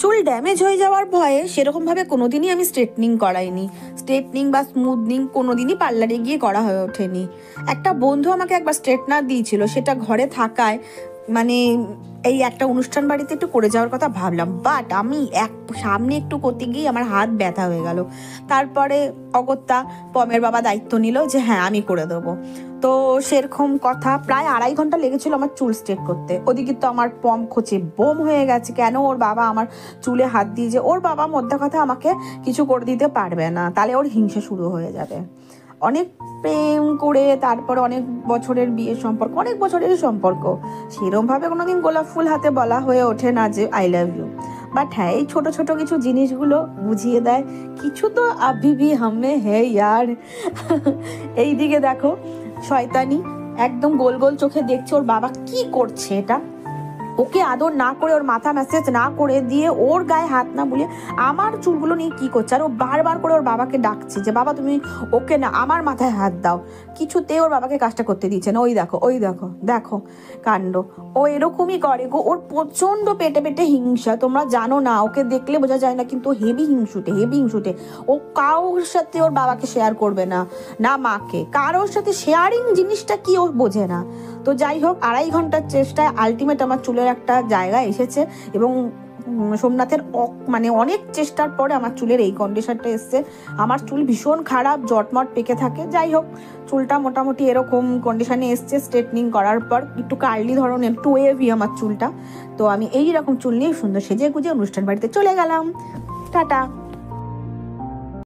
চুল ড্যামেজ হয়ে যাওয়ার ভয়ে সেরকমভাবে কোনোদিনই আমি স্ট্রেটনিং করাইনি। স্ট্রেটনিং বা স্মুথনিং কোনোদিনই পার্লারে গিয়ে করা হয়ে ওঠেনি। একটা বন্ধু আমাকে একবার স্ট্রেটনার দিয়েছিল, সেটা ঘরে থাকায় মানে এই একটা অনুষ্ঠান বাড়িতে একটু করে যাওয়ার কথা ভাবলাম, বাট আমি সামনে একটু করতে গিয়ে আমার হাত ব্যথা হয়ে গেল। তারপরে অগত্যা পমের বাবা দায়িত্ব নিল যে হ্যাঁ আমি করে দেবো। তো সেরকম কথা, প্রায় 2.5 ঘন্টা লেগেছিল আমার চুল স্ট্রেট করতে। ওদিকে তো আমার পম খোঁচে বোম হয়ে গেছে, কেন ওর বাবা আমার চুলে হাত দিয়ে, যে ওর বাবা মধ্যে কথা আমাকে কিছু করে দিতে পারবে না, তাহলে ওর হিংসা শুরু হয়ে যাবে। অনেক প্রেম করে তারপরে অনেক বছরের বিয়ের সম্পর্ক, অনেক বছরেরই সম্পর্ক, সেরমভাবে কোনোদিন গোলাপ ফুল হাতে বলা হয়ে ওঠে না যে আই লাভ ইউ। বাট হ্যাঁ, এই ছোট ছোট কিছু জিনিসগুলো বুঝিয়ে দেয় কিছু তো আভি ভি হামে হে ইয়ার। এইদিকে দেখো শয়তানি একদম গোল গোল চোখে দেখছে ওর বাবা কি করছে, এটা ওকে আদর না করে, ওর মাথা ম্যাসেজ না করে দিয়ে, ওর গায়ে হাত না বুলিয়ে আমার চুলগুলো নিয়ে কি করছে। আর ও বারবার করে ওর বাবাকে ডাকছে যে বাবা তুমি ওকে না আমার মাথায় হাত দাও, কিছুতে ওর বাবাকে কাজটা করতে দিচ্ছে না। ওই দেখো ওই দেখো দেখো কাণ্ড, ও এরকমই করে গো। ওর প্রচন্ড পেটে পেটে হিংসা, তোমরা জানো না, ওকে দেখলে বোঝা যায় না, কিন্তু হেভি হিংসুটে হেভি হিংসুটে। ও কারোর সাথে ওর বাবাকে শেয়ার করবে না, না মাকে, কারোর সাথে শেয়ারিং জিনিসটা কি ও বোঝে না। তো যাই হোক, 2.5 ঘন্টার চেষ্টায় আলটিমেট আমার চুলের একটা জায়গা এসেছে, এবং সোমনাথের মানে অনেক চেষ্টার পরে আমার চুলের এই কন্ডিশনটা এসছে। আমার চুল ভীষণ খারাপ, জটমট পেকে থাকে। যাই হোক, চুলটা মোটামুটি এরকম কন্ডিশনে এসছে স্ট্রেটনিং করার পর, একটু কার্লি ধরনের, একটু ওয়েভি আমার চুলটা। তো আমি এই রকম চুল নিয়ে সুন্দর সেজে গুজে অনুষ্ঠান বাড়িতে চলে গেলাম। টাটা।